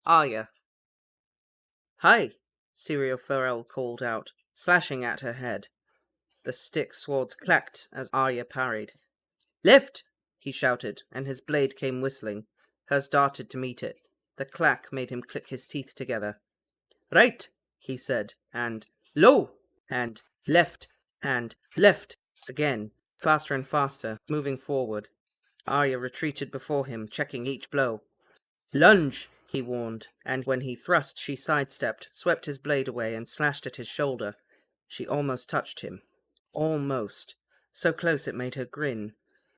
Arya. Hi, Serial Farrell called out, slashing at her head. The stick swords clacked as Arya parried. Lift! He shouted, and his blade came whistling. Hers darted to meet it. The clack made him click his teeth together. Right, he said, and low, and left, and left, again, faster and faster, moving forward. Arya retreated before him, checking each blow. Lunge, he warned, and when he thrust she sidestepped, swept his blade away, and slashed at his shoulder. She almost touched him. Almost. So close it made her grin.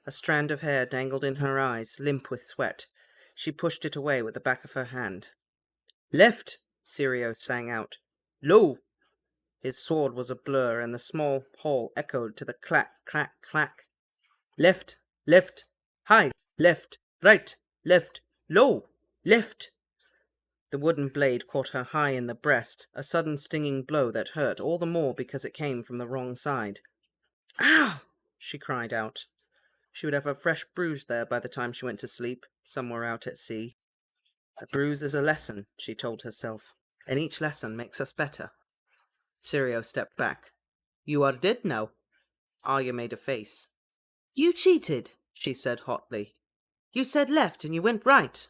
A strand of hair dangled in her eyes, limp with sweat. She pushed it away with the back of her hand. Left, Sirio sang out. Low! His sword was a blur, and the small hall echoed to the clack, clack, clack. Left, left, high, left, right, left, low, left. The wooden blade caught her high in the breast, a sudden stinging blow that hurt all the more because it came from the wrong side. Ow! She cried out. She would have a fresh bruise there by the time she went to sleep, somewhere out at sea. A bruise is a lesson, she told herself, and each lesson makes us better. Sirio stepped back. You are dead now. Arya made a face. You cheated, she said hotly. You said left and you went right.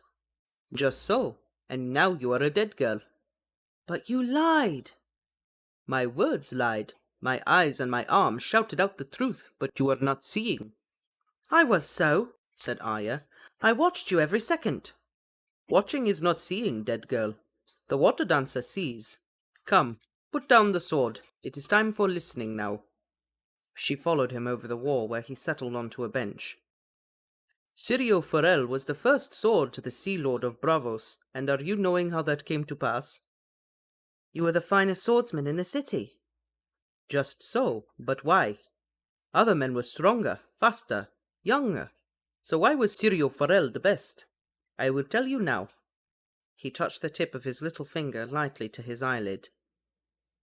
Just so, and now you are a dead girl. But you lied. My words lied. My eyes and my arms shouted out the truth, but you are not seeing. I was so, said Arya. I watched you every second. Watching is not seeing, dead girl. The water dancer sees. Come, put down the sword. It is time for listening now. She followed him over the wall where he settled onto a bench. Sirio Farrell was the first sword to the Sea Lord of Bravos, and are you knowing how that came to pass? You were the finest swordsman in the city. Just so, but why? Other men were stronger, faster, younger. So why was Sirio Farrell the best? I will tell you now. He touched the tip of his little finger lightly to his eyelid.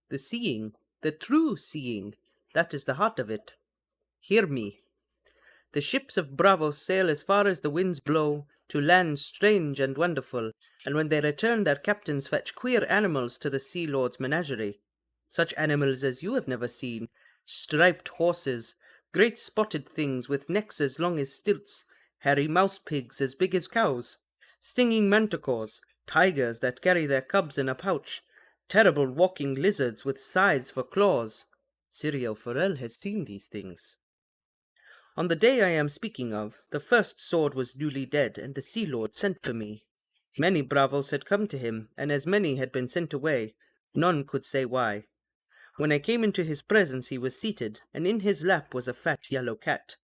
The seeing, the true seeing, that is the heart of it. Hear me. The ships of Bravos sail as far as the winds blow, to lands strange and wonderful, and when they return their captains fetch queer animals to the Sea Lord's menagerie. Such animals as you have never seen, striped horses, great spotted things with necks as long as stilts, hairy mouse pigs as big as cows, stinging manticores, tigers that carry their cubs in a pouch, terrible walking lizards with scythes for claws. Sirio Farrell has seen these things. On the day I am speaking of, the first sword was newly dead, and the Sea Lord sent for me. Many bravos had come to him, and as many had been sent away, none could say why. When I came into his presence he was seated, and in his lap was a fat yellow cat.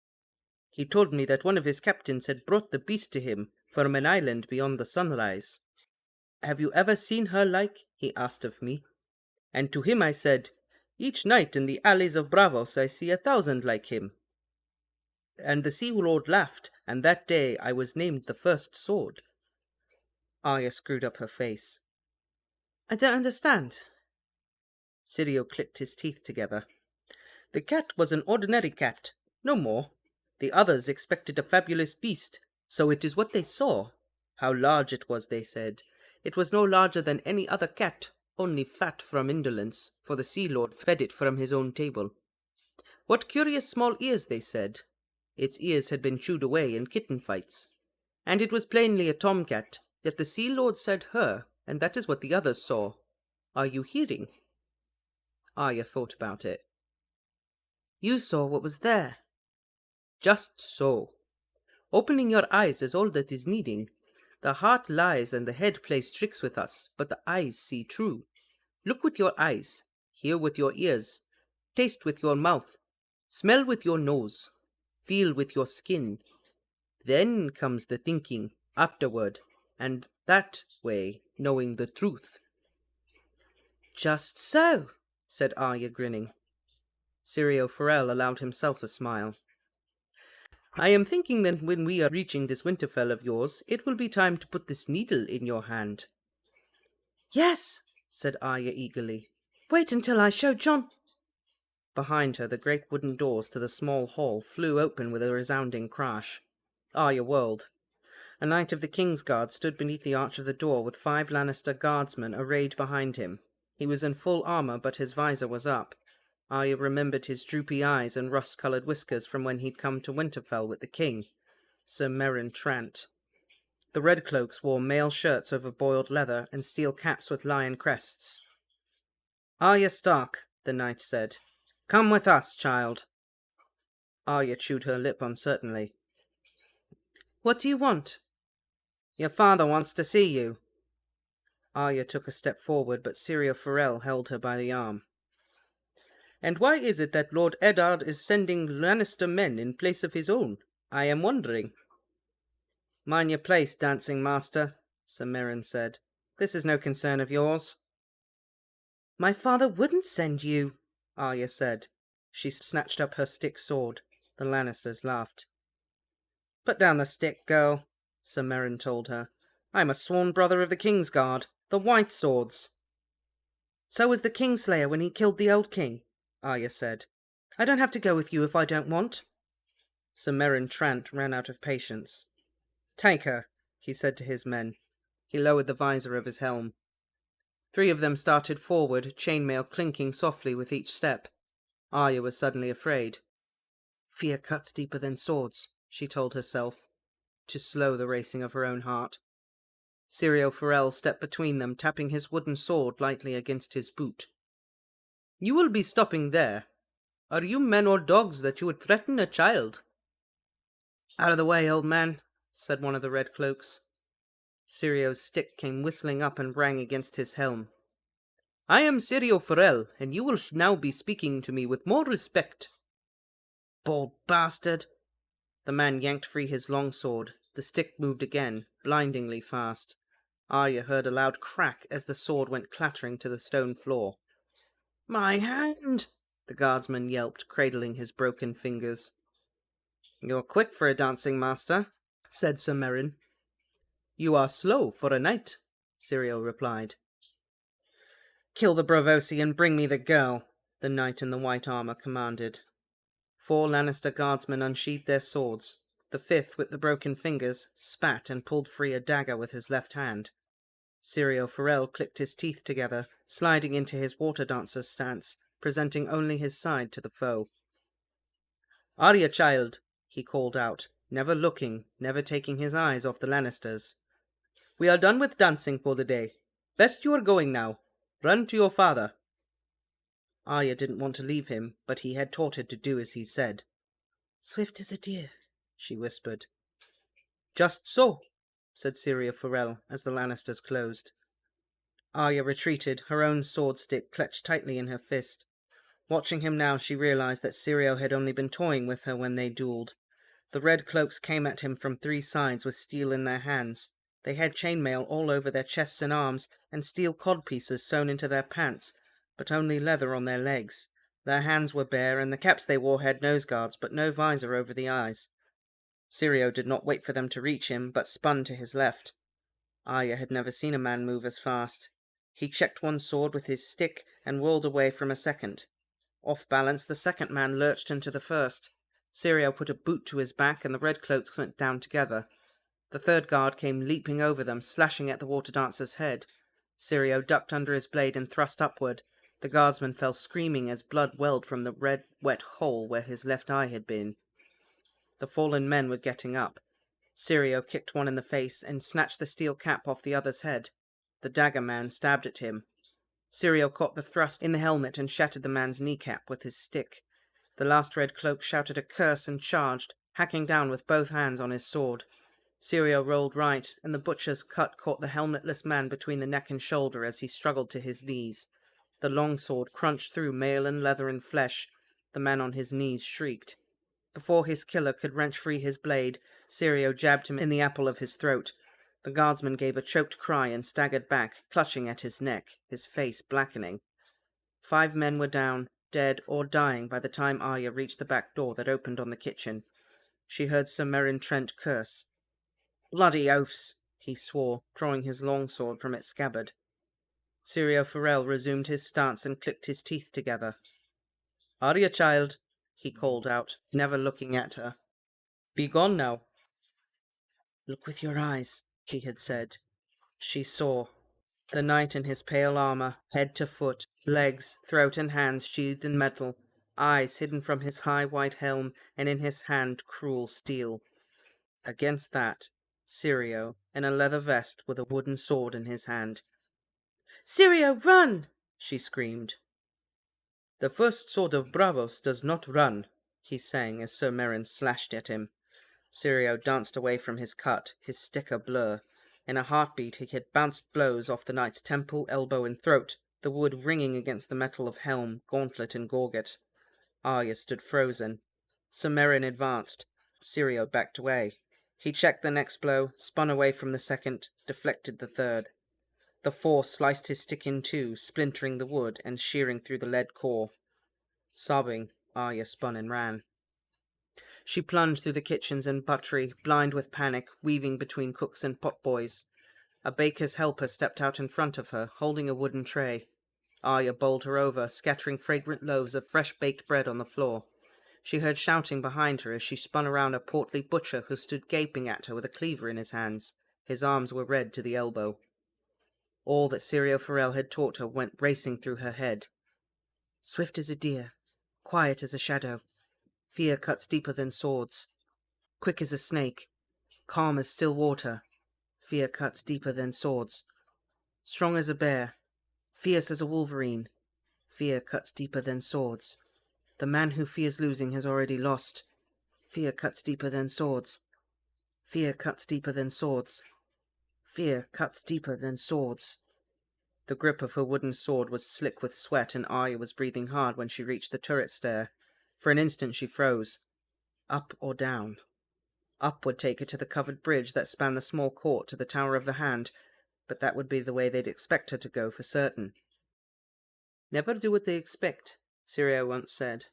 He told me that one of his captains had brought the beast to him from an island beyond the sunrise. Have you ever seen her like? He asked of me. And to him I said, Each night in the alleys of Bravos I see 1,000 like him. And the Sea Lord laughed, and that day I was named the first sword. Arya screwed up her face. I don't understand. Sirio clicked his teeth together. The cat was an ordinary cat, no more. The others expected a fabulous beast, so it is what they saw. How large it was, they said. It was no larger than any other cat, only fat from indolence, for the Sea Lord fed it from his own table. What curious small ears, they said. Its ears had been chewed away in kitten fights. And it was plainly a tomcat, yet the Sea Lord said her, and that is what the others saw. Are you hearing? Arya thought about it. You saw what was there. Just so. Opening your eyes is all that is needing. The heart lies and the head plays tricks with us, but the eyes see true. Look with your eyes, hear with your ears, taste with your mouth, smell with your nose, feel with your skin. Then comes the thinking, afterward, and that way knowing the truth. Just so, said Arya, grinning. Sirio Farrell allowed himself a smile. I am thinking that when we are reaching this Winterfell of yours, it will be time to put this needle in your hand. Yes, said Arya eagerly. Wait until I show John. Behind her, the great wooden doors to the small hall flew open with a resounding crash. Arya whirled. A knight of the King's Guard stood beneath the arch of the door with 5 Lannister guardsmen arrayed behind him. He was in full armour, but his visor was up. Arya remembered his droopy eyes and rust-coloured whiskers from when he'd come to Winterfell with the king, Sir Meryn Trant. The Redcloaks wore mail shirts over boiled leather and steel caps with lion crests. "Arya Stark," the knight said. "Come with us, child." Arya chewed her lip uncertainly. "What do you want?" "Your father wants to see you." Arya took a step forward, but Syrio Forel held her by the arm. "And why is it that Lord Eddard is sending Lannister men in place of his own? I am wondering." "Mind your place, dancing master," Sir Meryn said. "This is no concern of yours." "My father wouldn't send you," Arya said. She snatched up her stick sword. The Lannisters laughed. "Put down the stick, girl," Sir Meryn told her. "I am a sworn brother of the King's Guard, the White Swords." "So was the Kingslayer when he killed the old king," Arya said. "I don't have to go with you if I don't want." Sir Meryn Trant ran out of patience. "Take her," he said to his men. He lowered the visor of his helm. 3 of them started forward, chainmail clinking softly with each step. Arya was suddenly afraid. Fear cuts deeper than swords, she told herself, to slow the racing of her own heart. Syrio Forel stepped between them, tapping his wooden sword lightly against his boot. "You will be stopping there. Are you men or dogs that you would threaten a child?" "Out of the way, old man," said one of the red cloaks. Sirio's stick came whistling up and rang against his helm. "I am Syrio Forel, and you will now be speaking to me with more respect." "Bold bastard!" The man yanked free his long sword. The stick moved again, blindingly fast. Arya heard a loud crack as the sword went clattering to the stone floor. "My hand!" the guardsman yelped, cradling his broken fingers. "You're quick for a dancing master," said Sir Meryn. "You are slow for a knight," Syrio replied. "Kill the Bravosi and bring me the girl," the knight in the white armour commanded. 4 Lannister guardsmen unsheathed their swords. The 5th, with the broken fingers, spat and pulled free a dagger with his left hand. Syrio Forel clicked his teeth together, sliding into his water dancer's stance, presenting only his side to the foe. "Arya, child," he called out, never looking, never taking his eyes off the Lannisters. "We are done with dancing for the day. Best you are going now. Run to your father." Arya didn't want to leave him, but he had taught her to do as he said. "Swift as a deer," she whispered. "Just so," said Syrio Forel as the Lannisters closed. Arya retreated, her own sword stick clutched tightly in her fist. Watching him now, she realized that Syrio had only been toying with her when they duelled. The red cloaks came at him from 3 sides with steel in their hands. They had chainmail all over their chests and arms, and steel codpieces sewn into their pants, but only leather on their legs. Their hands were bare, and the caps they wore had nose guards, but no visor over the eyes. Syrio did not wait for them to reach him, but spun to his left. Arya had never seen a man move as fast. He checked one sword with his stick and whirled away from a second. Off balance, the second man lurched into the first. Syrio put a boot to his back, and the red cloaks went down together. The 3rd guard came leaping over them, slashing at the water dancer's head. Syrio ducked under his blade and thrust upward. The guardsman fell screaming as blood welled from the red, wet hole where his left eye had been. The fallen men were getting up. Syrio kicked one in the face and snatched the steel cap off the other's head. The dagger man stabbed at him. Syrio caught the thrust in the helmet and shattered the man's kneecap with his stick. The last red cloak shouted a curse and charged, hacking down with both hands on his sword. Syrio rolled right, and the butcher's cut caught the helmetless man between the neck and shoulder as he struggled to his knees. The long sword crunched through mail and leather and flesh. The man on his knees shrieked. Before his killer could wrench free his blade, Syrio jabbed him in the apple of his throat. The guardsman gave a choked cry and staggered back, clutching at his neck, his face blackening. 5 men were down, dead or dying by the time Arya reached the back door that opened on the kitchen. She heard Sir Meryn Trent curse. "Bloody oaths," he swore, drawing his long sword from its scabbard. Syrio Forel resumed his stance and clicked his teeth together. "Arya, child," he called out, never looking at her. "Be gone now." "Look with your eyes," he had said. She saw. The knight in his pale armor, head to foot, legs, throat and hands sheathed in metal, eyes hidden from his high white helm, and in his hand cruel steel. Against that, Sirio, in a leather vest with a wooden sword in his hand. "Sirio, run!" she screamed. "The first sword of Bravos does not run," he sang as Sir Meryn slashed at him. Sirio danced away from his cut, his stick ablur. In a heartbeat he had bounced blows off the knight's temple, elbow, and throat, the wood ringing against the metal of helm, gauntlet, and gorget. Arya stood frozen. Sir Meryn advanced. Sirio backed away. He checked the next blow, spun away from the second, deflected the third. The force sliced his stick in two, splintering the wood and shearing through the lead core. Sobbing, Arya spun and ran. She plunged through the kitchens and buttery, blind with panic, weaving between cooks and potboys. A baker's helper stepped out in front of her, holding a wooden tray. Arya bowled her over, scattering fragrant loaves of fresh-baked bread on the floor. She heard shouting behind her as she spun around a portly butcher who stood gaping at her with a cleaver in his hands. His arms were red to the elbow. All that Sirio Farrell had taught her went racing through her head. Swift as a deer, quiet as a shadow. Fear cuts deeper than swords. Quick as a snake, calm as still water. Fear cuts deeper than swords. Strong as a bear, fierce as a wolverine. Fear cuts deeper than swords. The man who fears losing has already lost. Fear cuts deeper than swords. Fear cuts deeper than swords. Fear cuts deeper than swords. The grip of her wooden sword was slick with sweat, and Arya was breathing hard when she reached the turret stair. For an instant she froze. Up or down? Up would take her to the covered bridge that spanned the small court to the Tower of the Hand, but that would be the way they'd expect her to go for certain. "Never do what they expect," Sirio once said.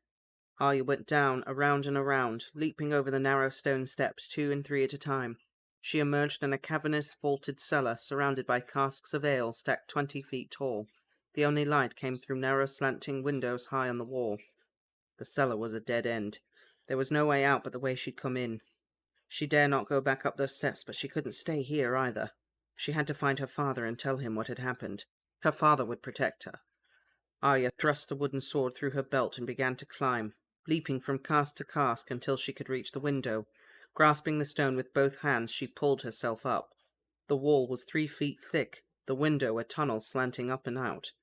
Arya went down, around and around, leaping over the narrow stone steps 2 and 3 at a time. She emerged in a cavernous, vaulted cellar surrounded by casks of ale stacked 20 feet tall. The only light came through narrow slanting windows high on the wall. The cellar was a dead end. There was no way out but the way she'd come in. She dare not go back up those steps, but she couldn't stay here either. She had to find her father and tell him what had happened. Her father would protect her. Arya thrust the wooden sword through her belt and began to climb, leaping from cask to cask until she could reach the window. Grasping the stone with both hands, she pulled herself up. The wall was 3 feet thick, the window a tunnel slanting up and out.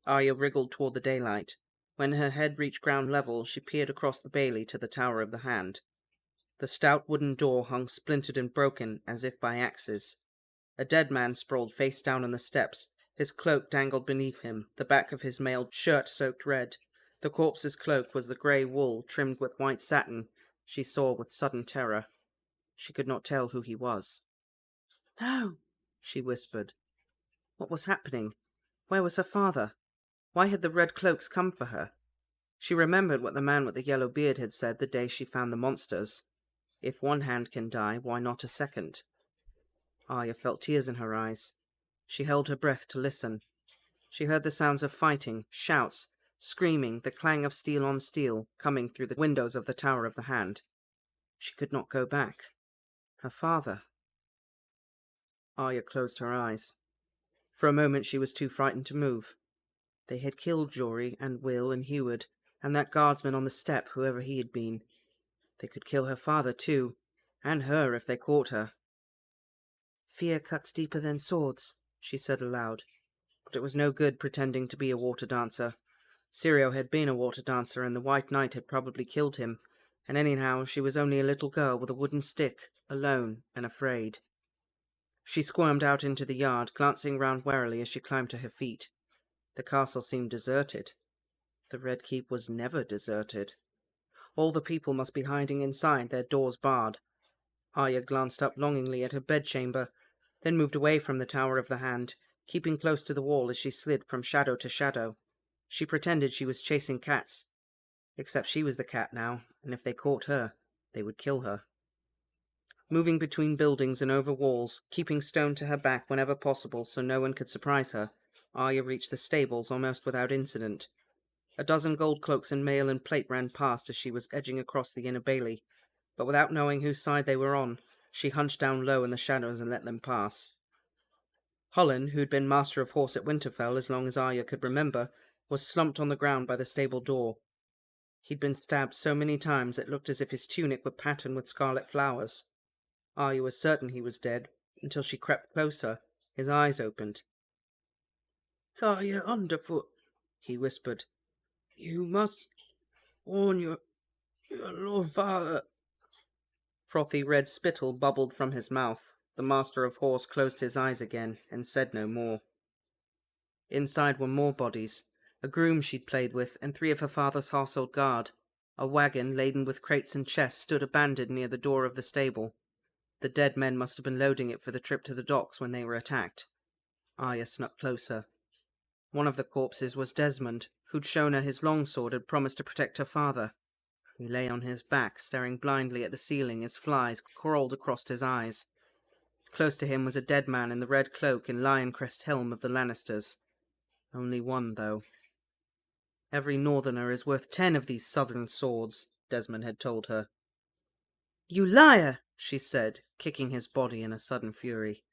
Arya wriggled toward the daylight. When her head reached ground level, she peered across the bailey to the Tower of the Hand. The stout wooden door hung splintered and broken, as if by axes. A dead man sprawled face down on the steps. His cloak dangled beneath him, the back of his mailed shirt soaked red. The corpse's cloak was the grey wool, trimmed with white satin. She saw with sudden terror. She could not tell who he was. "No," she whispered. What was happening? Where was her father? Why had the red cloaks come for her? She remembered what the man with the yellow beard had said the day she found the monsters. If one hand can die, why not a second? Arya felt tears in her eyes. She held her breath to listen. She heard the sounds of fighting, shouts, screaming, the clang of steel on steel, coming through the windows of the Tower of the Hand. She could not go back. Her father. Arya closed her eyes. For a moment she was too frightened to move. They had killed Jory and Will and Heward, and that guardsman on the step, whoever he had been. They could kill her father too, and her if they caught her. "Fear cuts deeper than swords," she said aloud. But it was no good pretending to be a water dancer. Sirio had been a water dancer, and the White Knight had probably killed him, and anyhow she was only a little girl with a wooden stick, alone and afraid. She squirmed out into the yard, glancing round warily as she climbed to her feet. The castle seemed deserted. The Red Keep was never deserted. All the people must be hiding inside, their doors barred. Arya glanced up longingly at her bedchamber, then moved away from the Tower of the Hand, keeping close to the wall as she slid from shadow to shadow. She pretended she was chasing cats. Except she was the cat now, and if they caught her, they would kill her. Moving between buildings and over walls, keeping stone to her back whenever possible so no one could surprise her, Arya reached the stables almost without incident. A dozen gold cloaks in mail and plate ran past as she was edging across the inner bailey, but without knowing whose side they were on. She hunched down low in the shadows and let them pass. Holland, who'd been master of horse at Winterfell as long as Arya could remember, was slumped on the ground by the stable door. He'd been stabbed so many times it looked as if his tunic were patterned with scarlet flowers. Arya was certain he was dead, until she crept closer. His eyes opened. "Arya Underfoot," he whispered. "You must warn your Lord Father." Frothy red spittle bubbled from his mouth. The master of horse closed his eyes again and said no more. Inside were more bodies, a groom she'd played with, and 3 of her father's household guard. A wagon laden with crates and chests stood abandoned near the door of the stable. The dead men must have been loading it for the trip to the docks when they were attacked. Arya snuck closer. One of the corpses was Desmond, who'd shown her his longsword and promised to protect her father. He lay on his back, staring blindly at the ceiling as flies crawled across his eyes. Close to him was a dead man in the red cloak and lion-crest helm of the Lannisters. Only one, though. "Every northerner is worth 10 of these southern swords," Desmond had told her. "You liar!" she said, kicking his body in a sudden fury.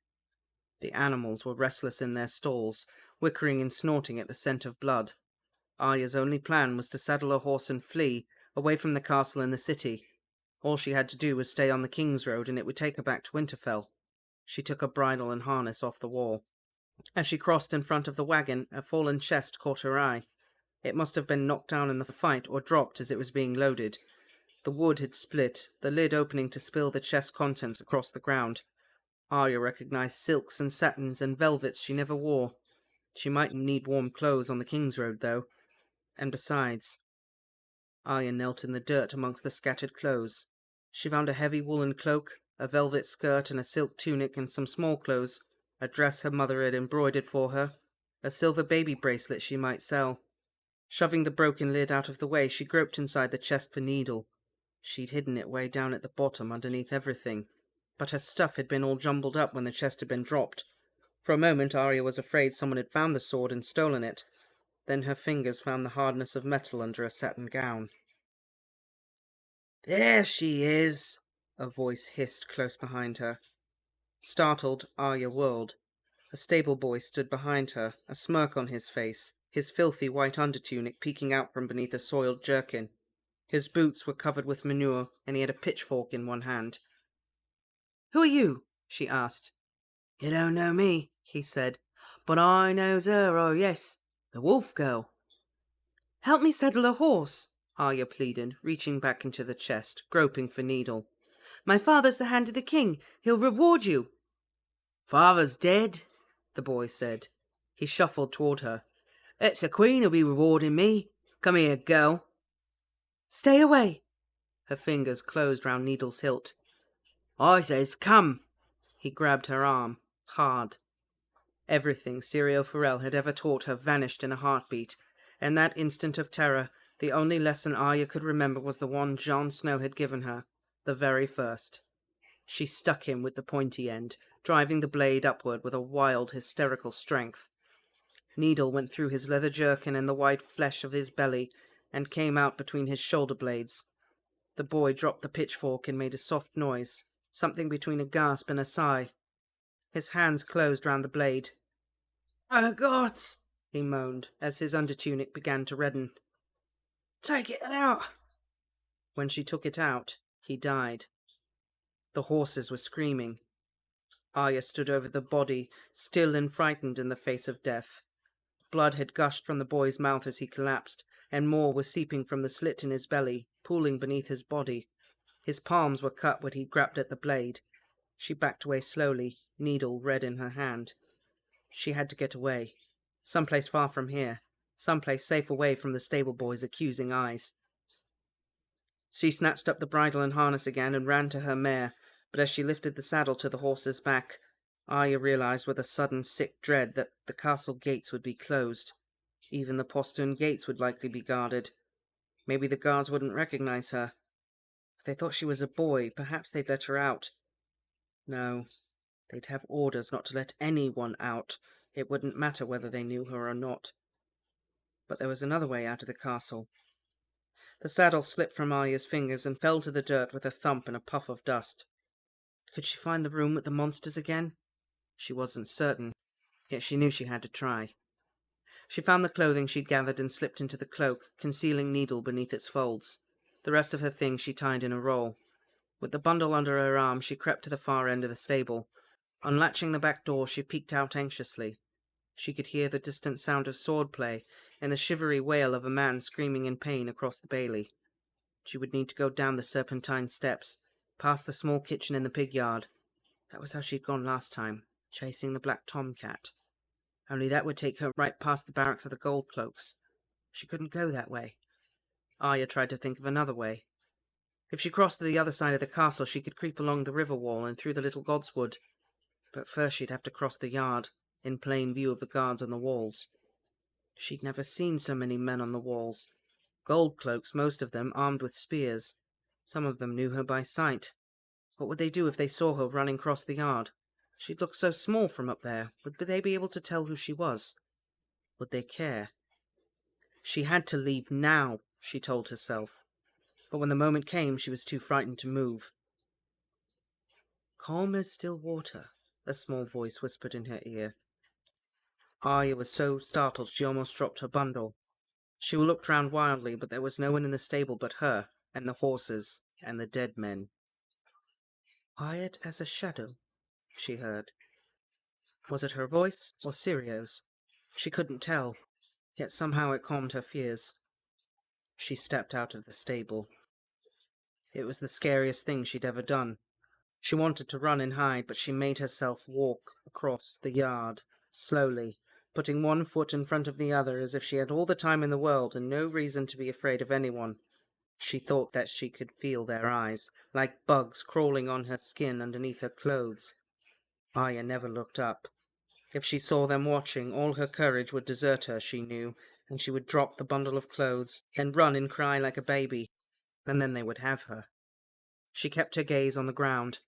The animals were restless in their stalls, whickering and snorting at the scent of blood. Arya's only plan was to saddle a horse and flee, away from the castle and the city. All she had to do was stay on the King's Road, and it would take her back to Winterfell. She took her bridle and harness off the wall. As she crossed in front of the wagon, a fallen chest caught her eye. It must have been knocked down in the fight or dropped as it was being loaded. The wood had split, the lid opening to spill the chest's contents across the ground. Arya recognized silks and satins and velvets she never wore. She might need warm clothes on the King's Road, though. And besides... Arya knelt in the dirt amongst the scattered clothes. She found a heavy woolen cloak, a velvet skirt and a silk tunic and some small clothes, a dress her mother had embroidered for her, a silver baby bracelet she might sell. Shoving the broken lid out of the way, she groped inside the chest for Needle. She'd hidden it way down at the bottom underneath everything, but her stuff had been all jumbled up when the chest had been dropped. For a moment Arya was afraid someone had found the sword and stolen it. Then her fingers found the hardness of metal under a satin gown. "There she is!" a voice hissed close behind her. Startled, Arya whirled. A stable boy stood behind her, a smirk on his face, his filthy white undertunic peeking out from beneath a soiled jerkin. His boots were covered with manure, and he had a pitchfork in one hand. "Who are you?" she asked. "You don't know me," he said, "but I knows her, oh yes, the wolf girl." "Help me saddle a horse," Arya pleaded, reaching back into the chest, groping for Needle. "My father's the hand of the king. He'll reward you." "Father's dead," the boy said. He shuffled toward her. "It's the queen who'll be rewarding me. Come here, girl." "Stay away." Her fingers closed round Needle's hilt. "I says come." He grabbed her arm, hard. Everything Syrio Forel had ever taught her vanished in a heartbeat. In that instant of terror, the only lesson Arya could remember was the one Jon Snow had given her, the very first. She stuck him with the pointy end, driving the blade upward with a wild, hysterical strength. Needle went through his leather jerkin and the white flesh of his belly, and came out between his shoulder blades. The boy dropped the pitchfork and made a soft noise, something between a gasp and a sigh. His hands closed round the blade. "Oh, gods!" he moaned, as his undertunic began to redden. "Take it out!" When she took it out, he died. The horses were screaming. Arya stood over the body, still and frightened in the face of death. Blood had gushed from the boy's mouth as he collapsed, and more was seeping from the slit in his belly, pooling beneath his body. His palms were cut where he grabbed at the blade. She backed away slowly, needle red in her hand. She had to get away. Someplace far from here. Someplace safe away from the stable boy's accusing eyes. She snatched up the bridle and harness again and ran to her mare, but as she lifted the saddle to the horse's back, Arya realized with a sudden sick dread that the castle gates would be closed. Even the postern gates would likely be guarded. Maybe the guards wouldn't recognize her. If they thought she was a boy, perhaps they'd let her out. No, they'd have orders not to let anyone out. It wouldn't matter whether they knew her or not. But there was another way out of the castle. The saddle slipped from Arya's fingers and fell to the dirt with a thump and a puff of dust. Could she find the room with the monsters again? She wasn't certain, yet she knew she had to try. She found the clothing she'd gathered and slipped into the cloak, concealing Needle beneath its folds. The rest of her things she tied in a roll. With the bundle under her arm, she crept to the far end of the stable. Unlatching the back door, she peeked out anxiously. She could hear the distant sound of swordplay and the shivery wail of a man screaming in pain across the bailey. She would need to go down the serpentine steps, past the small kitchen in the pig yard. That was how she'd gone last time, chasing the black tomcat. Only that would take her right past the barracks of the gold cloaks. She couldn't go that way. Arya tried to think of another way. If she crossed to the other side of the castle, she could creep along the river wall and through the little godswood. But first she'd have to cross the yard, in plain view of the guards on the walls. She'd never seen so many men on the walls. Gold cloaks, most of them, armed with spears. Some of them knew her by sight. What would they do if they saw her running across the yard? She'd look so small from up there. Would they be able to tell who she was? Would they care? She had to leave now, she told herself. But when the moment came, she was too frightened to move. Calm as still water, a small voice whispered in her ear. Arya was so startled she almost dropped her bundle. She looked round wildly, but there was no one in the stable but her, and the horses, and the dead men. Quiet as a shadow, she heard. Was it her voice, or Sirio's? She couldn't tell, yet somehow it calmed her fears. She stepped out of the stable. It was the scariest thing she'd ever done. She wanted to run and hide, but she made herself walk across the yard, slowly, putting one foot in front of the other as if she had all the time in the world and no reason to be afraid of anyone. She thought that she could feel their eyes, like bugs crawling on her skin underneath her clothes. Arya never looked up. If she saw them watching, all her courage would desert her, she knew, and she would drop the bundle of clothes, then run and cry like a baby, and then they would have her. She kept her gaze on the ground.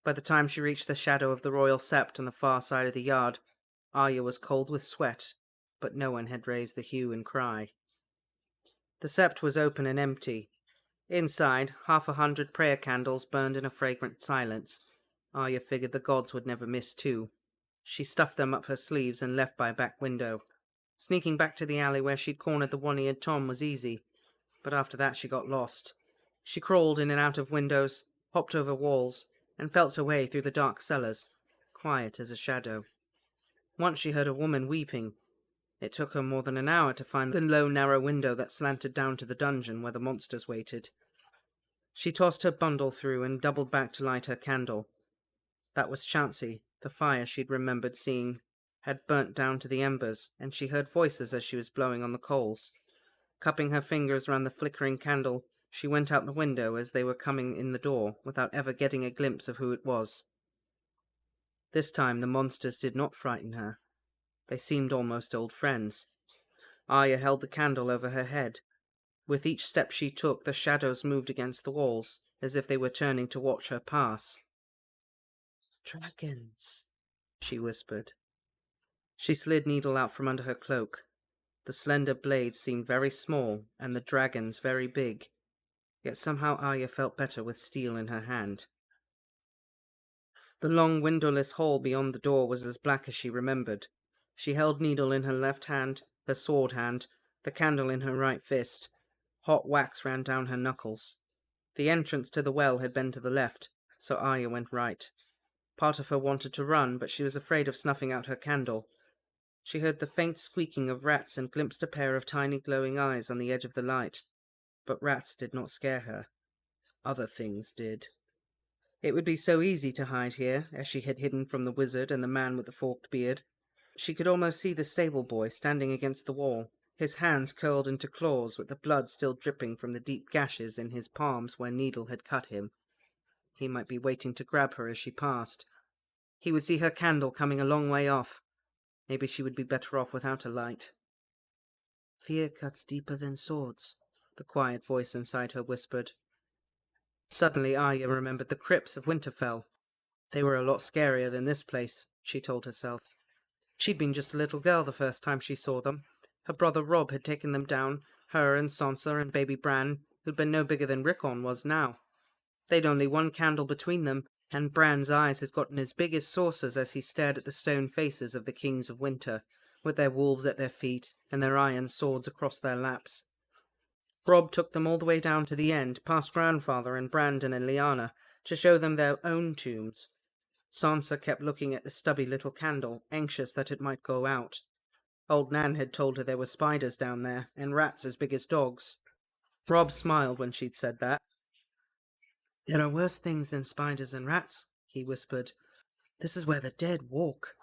By the time she reached the shadow of the royal sept on the far side of the yard, Arya was cold with sweat, but no one had raised the hue and cry. The sept was open and empty. Inside, 100 prayer candles burned in a fragrant silence. Arya figured the gods would never miss two. She stuffed them up her sleeves and left by a back window. Sneaking back to the alley where she'd cornered the one-eared Tom was easy, but after that she got lost. She crawled in and out of windows, hopped over walls, and felt her way through the dark cellars, quiet as a shadow. Once she heard a woman weeping. It took her more than an hour to find the low, narrow window that slanted down to the dungeon where the monsters waited. She tossed her bundle through and doubled back to light her candle. That was Chauncey. The fire she'd remembered seeing had burnt down to the embers, and she heard voices as she was blowing on the coals. Cupping her fingers round the flickering candle, she went out the window as they were coming in the door, without ever getting a glimpse of who it was. This time the monsters did not frighten her. They seemed almost old friends. Arya held the candle over her head. With each step she took, the shadows moved against the walls, as if they were turning to watch her pass. "Dragons," she whispered. She slid Needle out from under her cloak. The slender blades seemed very small, and the dragons very big. Yet somehow Arya felt better with steel in her hand. The long windowless hall beyond the door was as black as she remembered. She held Needle in her left hand, her sword hand, the candle in her right fist. Hot wax ran down her knuckles. The entrance to the well had been to the left, so Arya went right. Part of her wanted to run, but she was afraid of snuffing out her candle. She heard the faint squeaking of rats and glimpsed a pair of tiny glowing eyes on the edge of the light. But rats did not scare her. Other things did. It would be so easy to hide here, as she had hidden from the wizard and the man with the forked beard. She could almost see the stable boy standing against the wall, his hands curled into claws with the blood still dripping from the deep gashes in his palms where Needle had cut him. He might be waiting to grab her as she passed. He would see her candle coming a long way off. Maybe she would be better off without a light. "Fear cuts deeper than swords," the quiet voice inside her whispered. Suddenly Arya remembered the crypts of Winterfell. They were a lot scarier than this place, she told herself. She'd been just a little girl the first time she saw them. Her brother Rob had taken them down, her and Sansa and baby Bran, who'd been no bigger than Rickon was now. They'd only one candle between them, and Bran's eyes had gotten as big as saucers as he stared at the stone faces of the kings of winter, with their wolves at their feet and their iron swords across their laps. Rob took them all the way down to the end, past Grandfather and Brandon and Lyanna, to show them their own tombs. Sansa kept looking at the stubby little candle, anxious that it might go out. Old Nan had told her there were spiders down there, and rats as big as dogs. Rob smiled when she'd said that. "There are worse things than spiders and rats," he whispered. "This is where the dead walk."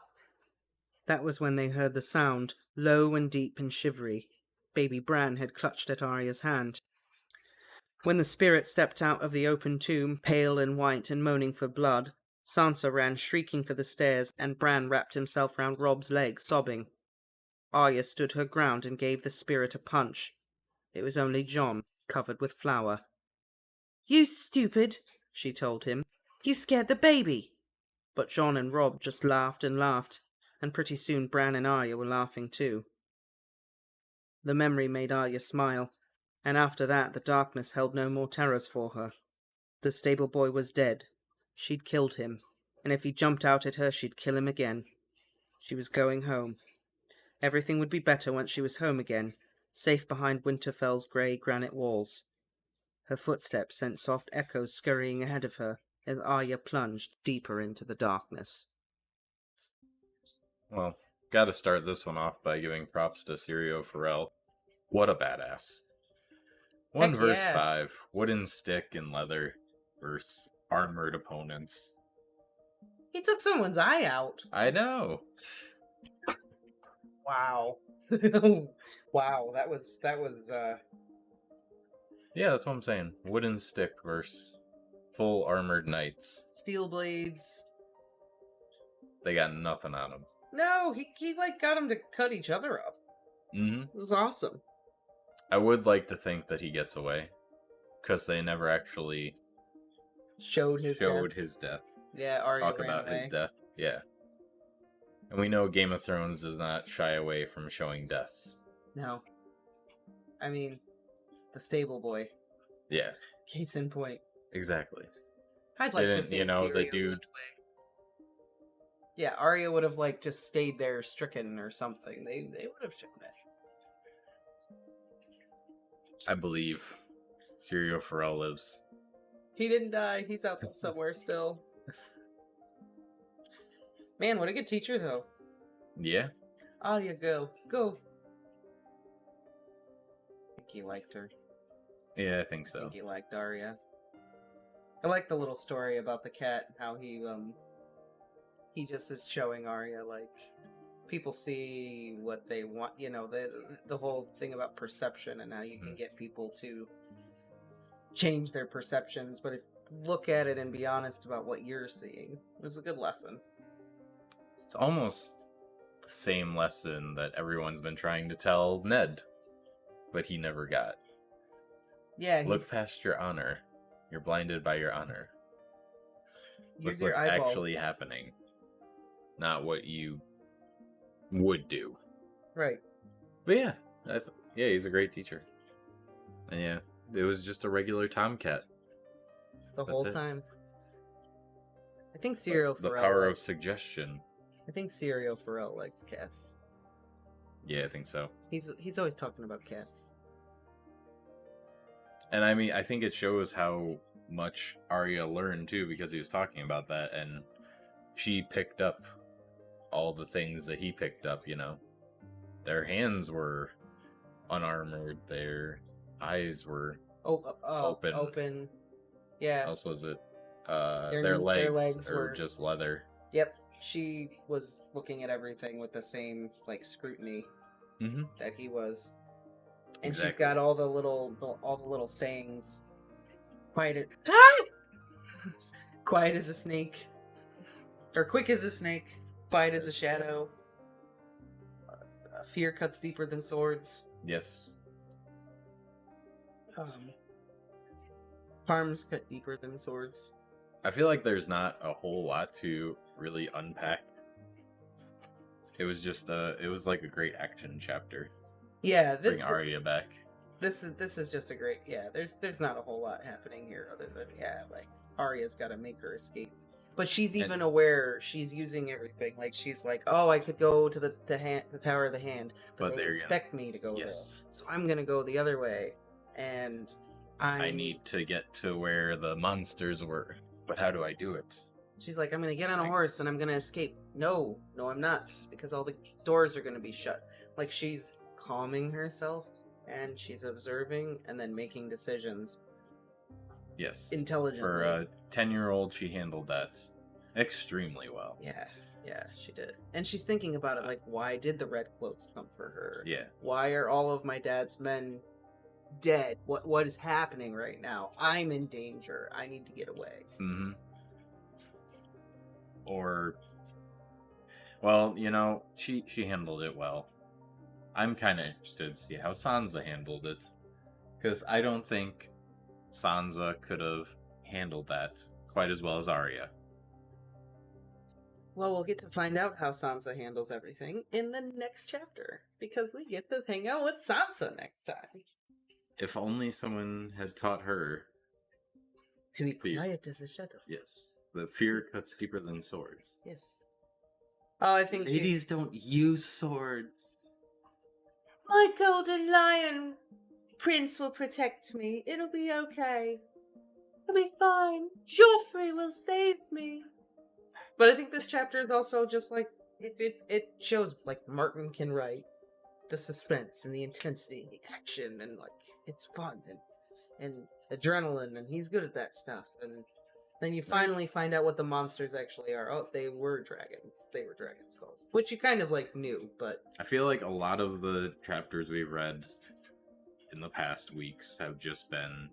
That was when they heard the sound, low and deep and shivery. Baby Bran had clutched at Arya's hand. When the spirit stepped out of the open tomb, pale and white and moaning for blood, Sansa ran shrieking for the stairs, and Bran wrapped himself round Rob's leg, sobbing. Arya stood her ground and gave the spirit a punch. It was only Jon, covered with flour. "You stupid," she told him. "You scared the baby." But Jon and Rob just laughed, and pretty soon Bran and Arya were laughing too. The memory made Arya smile, and after that the darkness held no more terrors for her. The stable boy was dead. She'd killed him, and if he jumped out at her, she'd kill him again. She was going home. Everything would be better once she was home again, safe behind Winterfell's grey granite walls. Her footsteps sent soft echoes scurrying ahead of her as Arya plunged deeper into the darkness. Well, gotta start this one off by giving props to Syrio Forel. What a badass. 1 Heck verse yeah. 5, wooden stick and leather versus armored opponents. He took someone's eye out. I know. Wow. Wow, that was Yeah, that's what I'm saying. Wooden stick versus full armored knights. steel blades. They got nothing on them. No, he like got him to cut each other up. Mm-hmm. It was awesome. I would like to think that he gets away, because they never actually Showed his death. Yeah, Arya Talk ran about away. his death. Yeah. And we know Game of Thrones does not shy away from showing deaths. No. I mean, the stable boy. Yeah. Case in point. Exactly. I'd like to Didn't, think the Tyrion dude... went away. Yeah, Arya would have like just stayed there stricken or something. They would have shown it. I believe Syrio Forel lives. He didn't die. He's out there somewhere still. Man, what a good teacher, though. Yeah. Arya, go. Go. I think he liked her. Yeah, I think I so. think he liked Arya. I like the little story about the cat, how he just is showing Arya, like, people see what they want, you know, the whole thing about perception and how you can get people to change their perceptions, but if look at it and be honest about what you're seeing. It was a good lesson. It's almost the same lesson that everyone's been trying to tell Ned, but he never got. Yeah, Look past your honor. You're blinded by your honor. use Look what's your eyeballs. actually happening, not what you would do. Right. But yeah, yeah, he's a great teacher. And yeah, it was just a regular tomcat. The That's whole it. time. I think Syrio The Forel. power of suggestion. I think Syrio Forel likes cats. Yeah, I think so. He's always talking about cats. And I mean, I think it shows how much Arya learned too, because he was talking about that, and she picked up all the things that he picked up, you know. Their hands were unarmored, their eyes were open. Open. Yeah. What else was it? Their Their legs legs are were just leather. Yep. She was looking at everything with the same like scrutiny Mm-hmm. that he was. And Exactly. she's got all the little sayings. Quiet as a snake. Or quick as a snake. Quiet as a shadow. Fear cuts deeper than swords. Yes. Harms cut deeper than swords. I feel like there's not a whole lot to really unpack. It was just it was like a great action chapter. Yeah, Bring Arya back. This is just a great, yeah. There's not a whole lot happening here other than like Arya's got to make her escape. But she's even And- aware she's using everything. Like she's like, oh, I could go to the Tower of the Hand, But but they they're expect me to go Yes. there, so I'm gonna go the other way, and I need to get to where the monsters were. But how do I do it? She's like, I'm gonna get on a horse and I'm gonna escape. No, I'm not, because all the doors are gonna be shut. Like she's calming herself and she's observing and then making decisions Yes. intelligently. For a 10-year-old, she handled that extremely well. Yeah, she did. And she's thinking about it, like, why did the Red Cloaks come for her? Yeah. Why are all of my dad's men dead? What is happening right now? I'm in danger. I need to get away. Mm-hmm. Or, well, she handled it well. I'm kind of interested to see how Sansa handled it, because I don't think Sansa could have handled that quite as well as Arya. Well, we'll get to find out how Sansa handles everything in the next chapter, because we get to hang out with Sansa next time. If only someone had taught her. To be quiet as a shadow. Yes. The fear cuts deeper than swords. Yes. Oh, I think ladies don't use swords. My golden lion prince will protect me. It'll be okay. It'll be fine. Joffrey will save me. But I think this chapter is also just like it shows like Martin can write the suspense and the intensity, the action, and like it's fun and adrenaline, and he's good at that stuff. And then you finally find out what the monsters actually are. Oh, they were dragons. They were dragon skulls, which you kind of like knew, but I feel like a lot of the chapters we've read in the past weeks have just been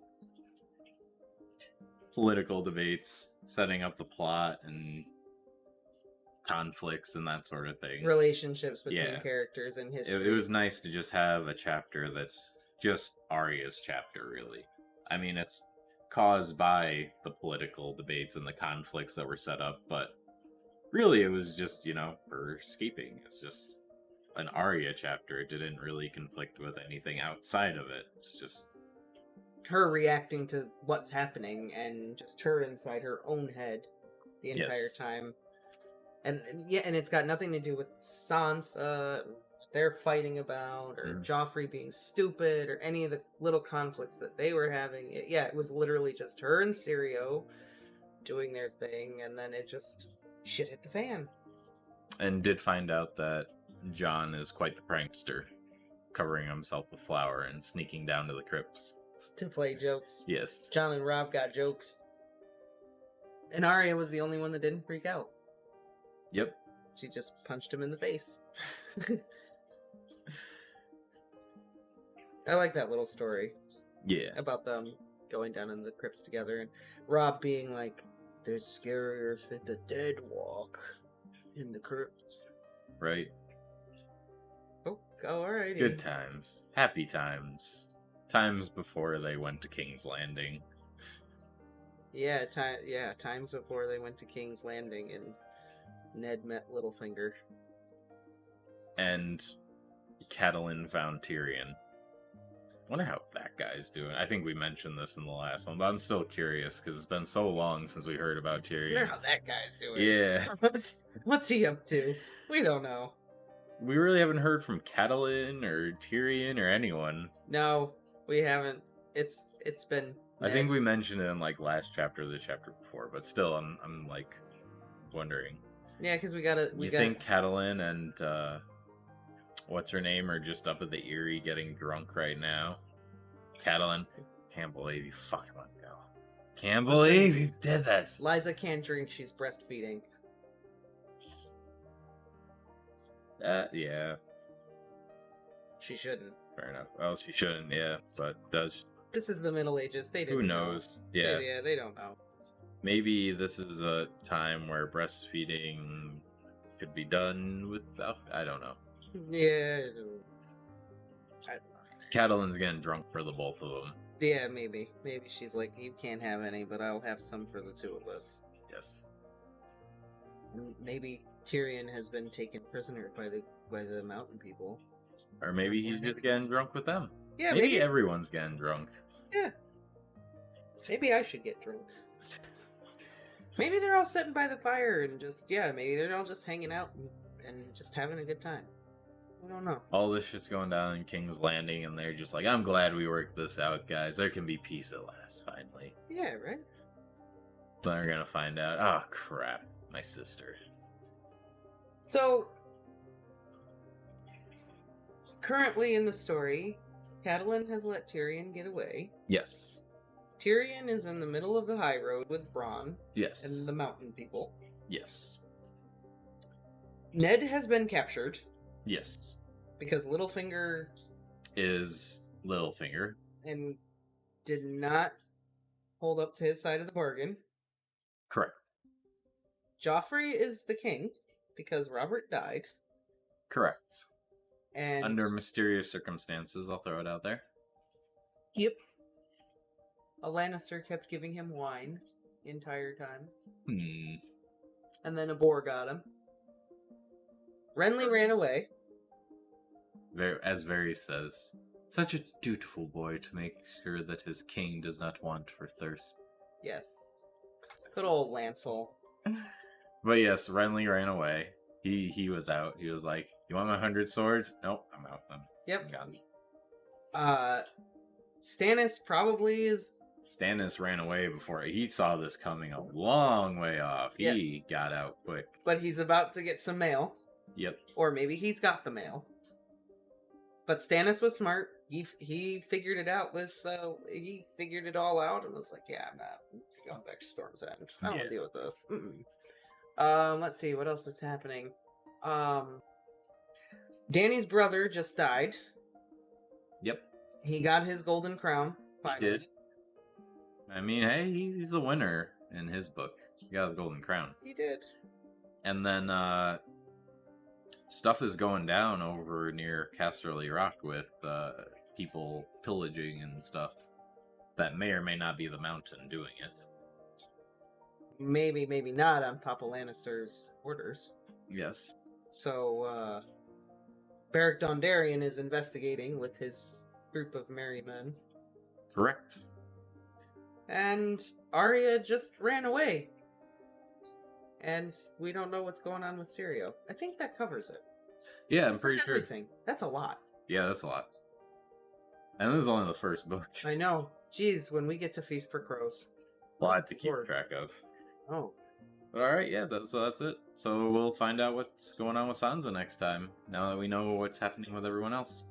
political debates, setting up the plot and conflicts and that sort of thing. relationships between characters and history. It was nice to just have a chapter that's just Arya's chapter, really. I mean, it's caused by the political debates and the conflicts that were set up, but really it was just, her escaping. It's just an Arya chapter. It didn't really conflict with anything outside of it. It's just her reacting to what's happening and just her inside her own head the entire time. And it's got nothing to do with Sansa, they're fighting about, or Joffrey being stupid, or any of the little conflicts that they were having. It was literally just her and Syrio doing their thing, and then it just shit hit the fan. And did find out that Jon is quite the prankster, covering himself with flour and sneaking down to the crypts to play jokes. Yes. Jon and Robb got jokes. And Arya was the only one that didn't freak out. Yep. She just punched him in the face. I like that little story. Yeah. About them going down in the crypts together, and Robb being like, "There's scarier than the dead walk in the crypts." Right. Oh, alrighty. Good times. Happy times. Times before they went to King's Landing. Yeah, times before they went to King's Landing and Ned met Littlefinger. And Catelyn found Tyrion. Wonder how that guy's doing. I think we mentioned this in the last one, but I'm still curious because it's been so long since we heard about Tyrion. Wonder how that guy's doing. Yeah. What's he up to? We don't know. We really haven't heard from Catelyn or Tyrion or anyone. No, we haven't. It's been Ned. I think we mentioned it in last chapter or the chapter before, but still I'm wondering. Yeah, because we think Catelyn and what's her name are just up at the Eyrie getting drunk right now? Catelyn, can't believe you fucking let go. Can't believe you did this. Liza can't drink, she's breastfeeding. Yeah. She shouldn't. Fair enough. Well, she shouldn't, yeah, but does. This is the Middle Ages. They didn't Who knows? know. Yeah. They don't know. Maybe this is a time where breastfeeding could be done without. I don't know. Yeah. I don't know. Catelyn's getting drunk for the both of them. Yeah, maybe. Maybe she's like, you can't have any, but I'll have some for the two of us. Yes. Maybe Tyrion has been taken prisoner by the mountain people. Or maybe he's just getting drunk with them. Yeah, maybe everyone's getting drunk. Yeah. Maybe I should get drunk. Maybe they're all sitting by the fire and maybe they're all just hanging out and just having a good time. I don't know. All this shit's going down in King's Landing, and they're just like, I'm glad we worked this out, guys. There can be peace at last, finally. Yeah, right? Then they're gonna find out, oh crap, my sister. So, currently in the story, Catelyn has let Tyrion get away. Yes. Tyrion is in the middle of the high road with Bronn Yes. and the mountain people. Yes. Ned has been captured. Yes. Because Littlefinger is Littlefinger. And did not hold up to his side of the bargain. Correct. Joffrey is the king because Robert died. Correct. And under mysterious circumstances, I'll throw it out there. Yep. A Lannister kept giving him wine the entire time. And then a boar got him. Renly ran away. As Varys says, such a dutiful boy to make sure that his king does not want for thirst. Yes. Good old Lancel. But yes, Renly ran away. He was out. He was like, you want my 100 swords? Nope, I'm out. Yep. Got me. Stannis probably is... Stannis ran away before he saw this coming a long way off. Yep. He got out quick. But he's about to get some mail. Yep. Or maybe he's got the mail. But Stannis was smart. He figured it out he figured it all out and was like, yeah, I'm not going back to Storm's End. I don't want to deal with this. Let's see, what else is happening? Dany's brother just died. Yep. He got his golden crown. Finally. He did. I mean, hey, he's the winner in his book. He got the golden crown. He did. And then, stuff is going down over near Casterly Rock with people pillaging and stuff. That may or may not be the Mountain doing it. Maybe not on Papa Lannister's orders. Yes. So, Beric Dondarrion is investigating with his group of merry men. Correct. And Arya just ran away. And we don't know what's going on with Syrio. I think that covers it. Yeah, I'm pretty sure. Everything. That's a lot. Yeah, that's a lot. And this is only the first book. I know. Jeez, when we get to Feast for Crows. A lot to keep track of. Oh. But alright, yeah, so that's it. So we'll find out what's going on with Sansa next time, now that we know what's happening with everyone else.